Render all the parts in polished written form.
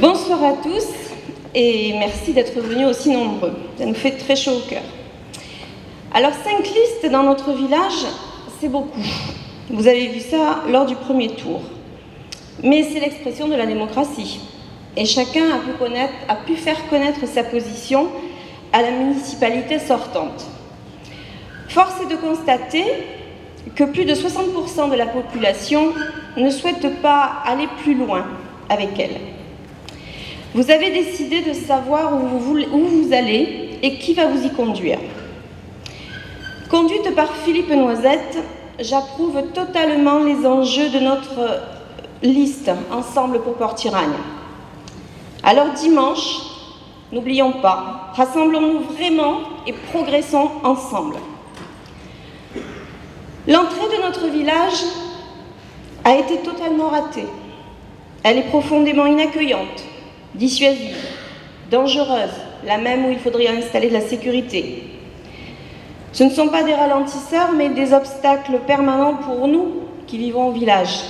Bonsoir à tous et merci d'être venus aussi nombreux. Ça nous fait très chaud au cœur. Alors 5 listes dans notre village, c'est beaucoup. Vous avez vu ça lors du premier tour. Mais c'est l'expression de la démocratie. Et chacun a pu faire connaître sa position à la municipalité sortante. Force est de constater que plus de 60% de la population ne souhaite pas aller plus loin avec elle. Vous avez décidé de savoir où vous allez et qui va vous y conduire. Conduite par Philippe Noisette, j'approuve totalement les enjeux de notre liste Ensemble pour Port-Iragne. Alors dimanche, n'oublions pas, rassemblons-nous vraiment et progressons ensemble. L'entrée de notre village a été totalement ratée. Elle est profondément inaccueillante, dissuasive, dangereuse, la même où il faudrait installer de la sécurité. Ce ne sont pas des ralentisseurs, mais des obstacles permanents pour nous qui vivons au village.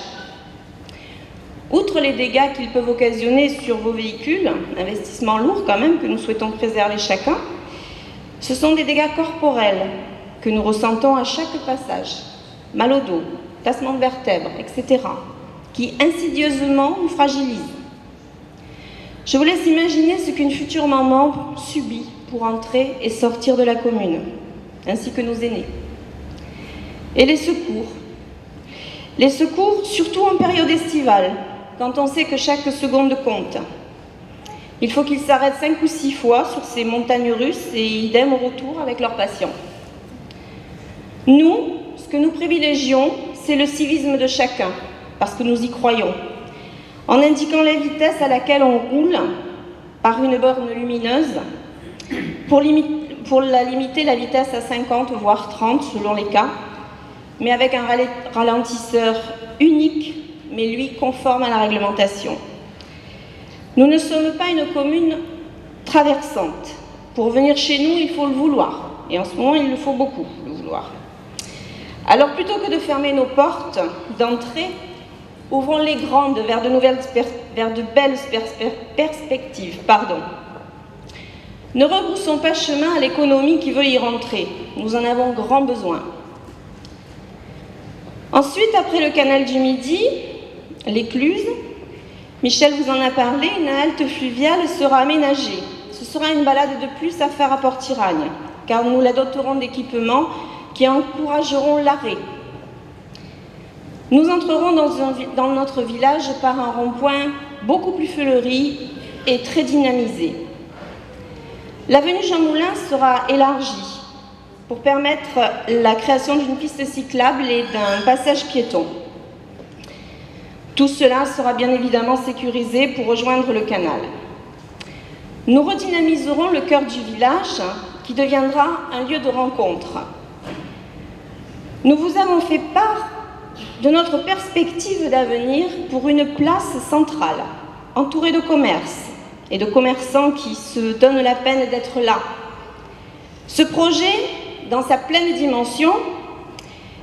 Outre les dégâts qu'ils peuvent occasionner sur vos véhicules, investissement lourd quand même que nous souhaitons préserver chacun, ce sont des dégâts corporels que nous ressentons à chaque passage. Mal au dos, tassement de vertèbres, etc., qui insidieusement nous fragilisent. Je vous laisse imaginer ce qu'une future maman subit pour entrer et sortir de la commune, ainsi que nos aînés. Et les secours. Les secours, surtout en période estivale, quand on sait que chaque seconde compte. Il faut qu'ils s'arrêtent 5 ou 6 fois sur ces montagnes russes et idem au retour avec leurs patients. Nous, ce que nous privilégions, c'est le civisme de chacun, parce que nous y croyons. En indiquant la vitesse à laquelle on roule par une borne lumineuse, pour la limiter la vitesse à 50 voire 30 selon les cas, mais avec un ralentisseur unique, mais lui conforme à la réglementation. Nous ne sommes pas une commune traversante. Pour venir chez nous, il faut le vouloir. Et en ce moment, il le faut beaucoup, le vouloir. Alors plutôt que de fermer nos portes d'entrée, ouvrons-les grandes vers de belles perspectives. Ne rebroussons pas chemin à l'économie qui veut y rentrer. Nous en avons grand besoin. Ensuite, après le canal du Midi, l'écluse, Michel vous en a parlé, une halte fluviale sera aménagée. Ce sera une balade de plus à faire à Port-Iragne, car nous la doterons d'équipements qui encourageront l'arrêt. Nous entrerons dans notre village par un rond-point beaucoup plus fleuri et très dynamisé. L'avenue Jean Moulin sera élargie pour permettre la création d'une piste cyclable et d'un passage piéton. Tout cela sera bien évidemment sécurisé pour rejoindre le canal. Nous redynamiserons le cœur du village qui deviendra un lieu de rencontre. Nous vous avons fait part de notre perspective d'avenir pour une place centrale, entourée de commerces et de commerçants qui se donnent la peine d'être là. Ce projet, dans sa pleine dimension,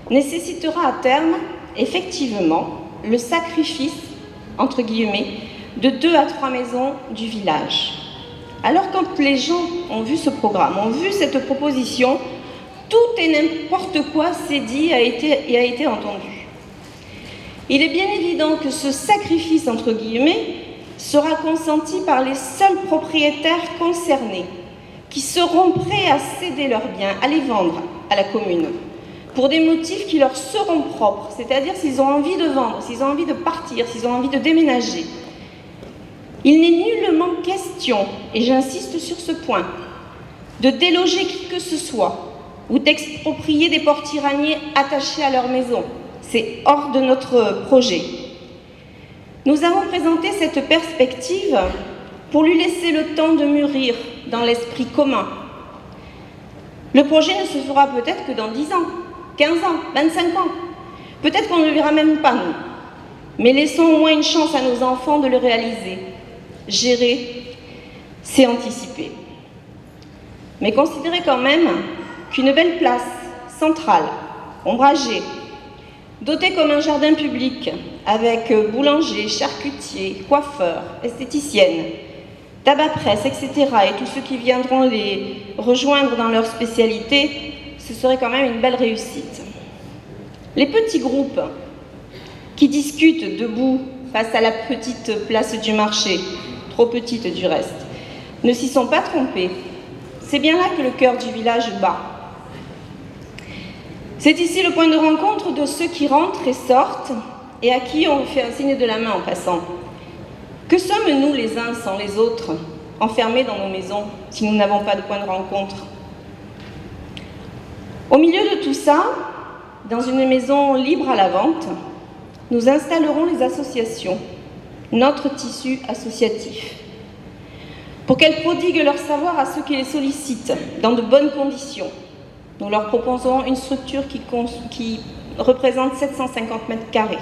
nécessitera à terme, effectivement, le sacrifice, entre guillemets, de 2 à 3 maisons du village. Alors quand les gens ont vu ce programme, ont vu cette proposition, tout et n'importe quoi s'est dit et a été entendu. Il est bien évident que ce sacrifice, entre guillemets, sera consenti par les seuls propriétaires concernés, qui seront prêts à céder leurs biens, à les vendre à la commune, pour des motifs qui leur seront propres, c'est-à-dire s'ils ont envie de vendre, s'ils ont envie de partir, s'ils ont envie de déménager. Il n'est nullement question, et j'insiste sur ce point, de déloger qui que ce soit, ou d'exproprier des porte-iraniers attachés à leur maison. C'est hors de notre projet. Nous avons présenté cette perspective pour lui laisser le temps de mûrir dans l'esprit commun. Le projet ne se fera peut-être que dans 10 ans, 15 ans, 25 ans. Peut-être qu'on ne le verra même pas, nous. Mais laissons au moins une chance à nos enfants de le réaliser. Gérer, c'est anticiper. Mais considérez quand même qu'une belle place, centrale, ombragée, dotée comme un jardin public, avec boulangers, charcutiers, coiffeurs, esthéticiennes, tabac-presse, etc. et tous ceux qui viendront les rejoindre dans leur spécialité, ce serait quand même une belle réussite. Les petits groupes qui discutent debout face à la petite place du marché, trop petite du reste, ne s'y sont pas trompés. C'est bien là que le cœur du village bat. C'est ici le point de rencontre de ceux qui rentrent et sortent et à qui on fait un signe de la main en passant. Que sommes-nous les uns sans les autres, enfermés dans nos maisons, si nous n'avons pas de point de rencontre? Au milieu de tout ça, dans une maison libre à la vente, nous installerons les associations, notre tissu associatif, pour qu'elles prodiguent leur savoir à ceux qui les sollicitent, dans de bonnes conditions. Nous leur proposerons une structure qui représente 750 mètres carrés.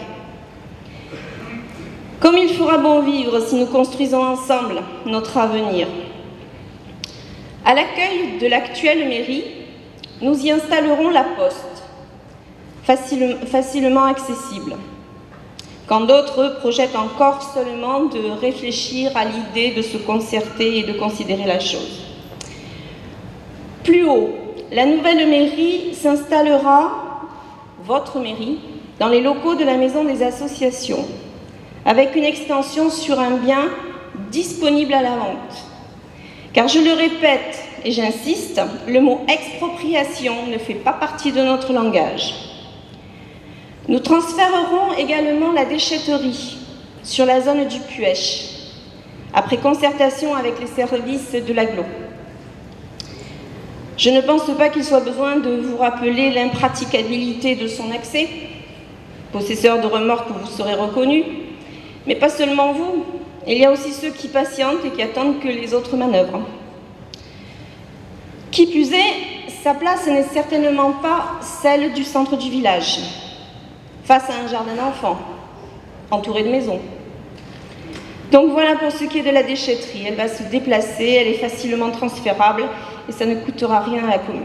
Comme il fera bon vivre si nous construisons ensemble notre avenir. À l'accueil de l'actuelle mairie, nous y installerons la poste, facilement accessible, quand d'autres projettent encore seulement de réfléchir à l'idée de se concerter et de considérer la chose. Plus haut, la nouvelle mairie s'installera, votre mairie, dans les locaux de la maison des associations, avec une extension sur un bien disponible à la vente. Car je le répète et j'insiste, le mot expropriation ne fait pas partie de notre langage. Nous transférerons également la déchetterie sur la zone du Puech, après concertation avec les services de l'agglo. Je ne pense pas qu'il soit besoin de vous rappeler l'impraticabilité de son accès. Possesseur de remorques, vous serez reconnus, mais pas seulement vous. Il y a aussi ceux qui patientent et qui attendent que les autres manœuvrent. Qui plus est, sa place n'est certainement pas celle du centre du village, face à un jardin d'enfants, entouré de maisons. Donc voilà pour ce qui est de la déchetterie. Elle va se déplacer, elle est facilement transférable et ça ne coûtera rien à la commune.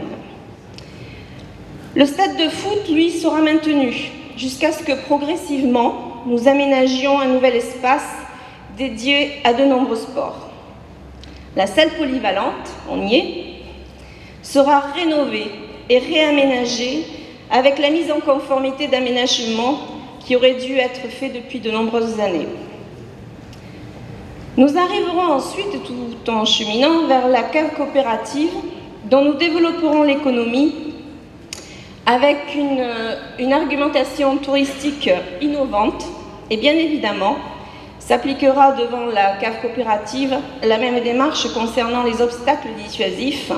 Le stade de foot, lui, sera maintenu jusqu'à ce que progressivement nous aménagions un nouvel espace dédié à de nombreux sports. La salle polyvalente, on y est, sera rénovée et réaménagée avec la mise en conformité d'aménagements qui auraient dû être faits depuis de nombreuses années. Nous arriverons ensuite, tout en cheminant, vers la cave coopérative dont nous développerons l'économie avec une argumentation touristique innovante et bien évidemment s'appliquera devant la cave coopérative la même démarche concernant les obstacles dissuasifs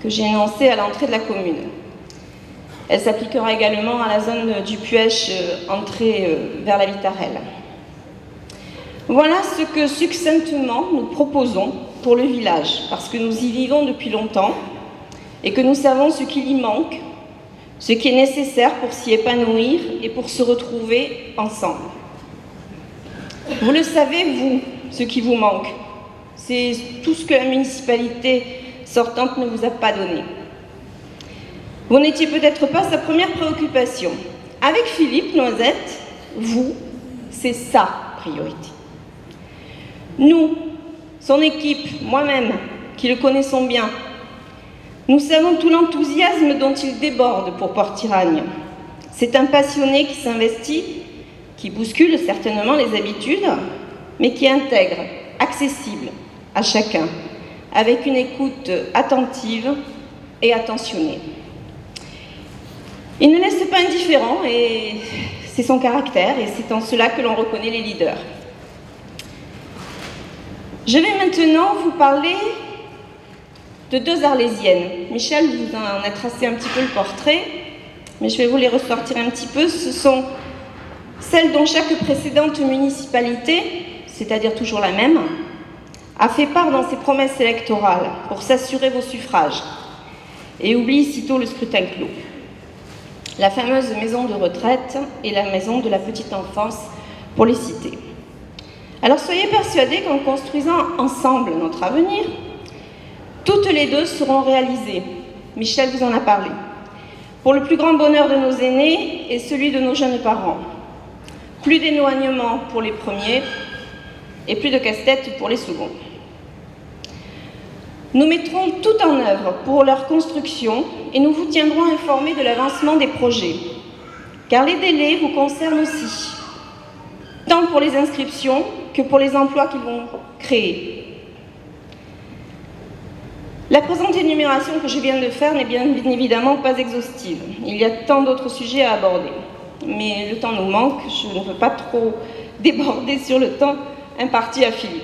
que j'ai énoncés à l'entrée de la commune. Elle s'appliquera également à la zone du Puech, entrée vers la Vitarelle. Voilà ce que succinctement nous proposons pour le village, parce que nous y vivons depuis longtemps et que nous savons ce qu'il y manque, ce qui est nécessaire pour s'y épanouir et pour se retrouver ensemble. Vous le savez, vous, ce qui vous manque. C'est tout ce que la municipalité sortante ne vous a pas donné. Vous n'étiez peut-être pas sa première préoccupation. Avec Philippe Noisette, vous, c'est sa priorité. Nous, son équipe, moi-même, qui le connaissons bien, nous savons tout l'enthousiasme dont il déborde pour Port-Iragne. C'est un passionné qui s'investit, qui bouscule certainement les habitudes, mais qui intègre, accessible à chacun, avec une écoute attentive et attentionnée. Il ne laisse pas indifférent et c'est son caractère et c'est en cela que l'on reconnaît les leaders. Je vais maintenant vous parler de deux Arlésiennes. Michel vous en a tracé un petit peu le portrait, mais je vais vous les ressortir un petit peu. Ce sont celles dont chaque précédente municipalité, c'est-à-dire toujours la même, a fait part dans ses promesses électorales pour s'assurer vos suffrages et oublie sitôt le scrutin clos. La fameuse maison de retraite et la maison de la petite enfance, pour les citer. Alors soyez persuadés qu'en construisant ensemble notre avenir, toutes les deux seront réalisées. Michel vous en a parlé. Pour le plus grand bonheur de nos aînés et celui de nos jeunes parents. Plus d'éloignement pour les premiers et plus de casse-tête pour les seconds. Nous mettrons tout en œuvre pour leur construction et nous vous tiendrons informés de l'avancement des projets, car les délais vous concernent aussi, tant pour les inscriptions que pour les emplois qu'ils vont créer. La présente énumération que je viens de faire n'est bien évidemment pas exhaustive. Il y a tant d'autres sujets à aborder. Mais le temps nous manque, je ne veux pas trop déborder sur le temps imparti à Philippe.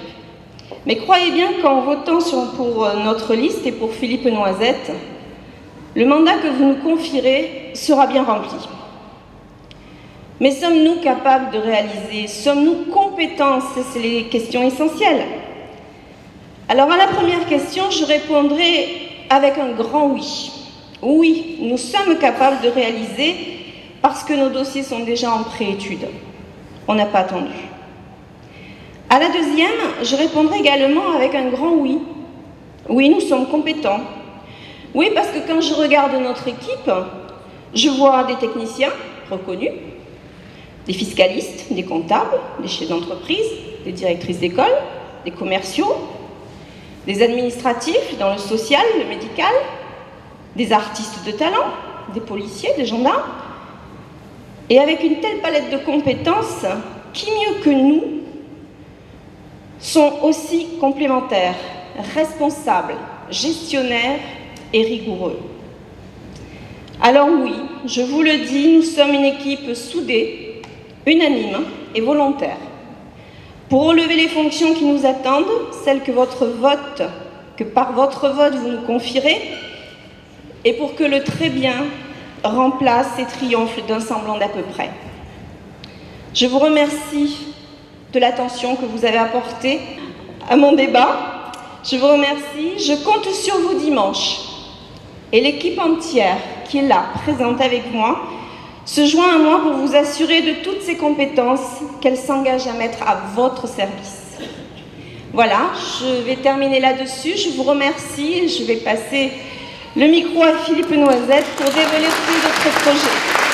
Mais croyez bien qu'en votant pour notre liste et pour Philippe Noisette, le mandat que vous nous confierez sera bien rempli. Mais sommes-nous capables de réaliser? Sommes-nous compétents? C'est les questions essentielles. Alors à la première question, je répondrai avec un grand oui. Oui, nous sommes capables de réaliser parce que nos dossiers sont déjà en préétude. On n'a pas attendu. À la deuxième, je répondrai également avec un grand oui. Oui, nous sommes compétents. Oui, parce que quand je regarde notre équipe, je vois des techniciens reconnus, des fiscalistes, des comptables, des chefs d'entreprise, des directrices d'école, des commerciaux, des administratifs dans le social, le médical, des artistes de talent, des policiers, des gendarmes. Et avec une telle palette de compétences, qui mieux que nous sont aussi complémentaires, responsables, gestionnaires et rigoureux. Alors oui, je vous le dis, nous sommes une équipe soudée, unanime et volontaire. Pour relever les fonctions qui nous attendent, celles que par votre vote vous nous confierez, et pour que le très bien remplace et triomphe d'un semblant d'à peu près. Je vous remercie de l'attention que vous avez apportée à mon débat. Je vous remercie. Je compte sur vous dimanche. Et l'équipe entière qui est là, présente avec moi, se joint à moi pour vous assurer de toutes ses compétences qu'elle s'engage à mettre à votre service. Voilà, je vais terminer là-dessus. Je vous remercie et je vais passer le micro à Philippe Noisette pour dévoiler tous les autres projets.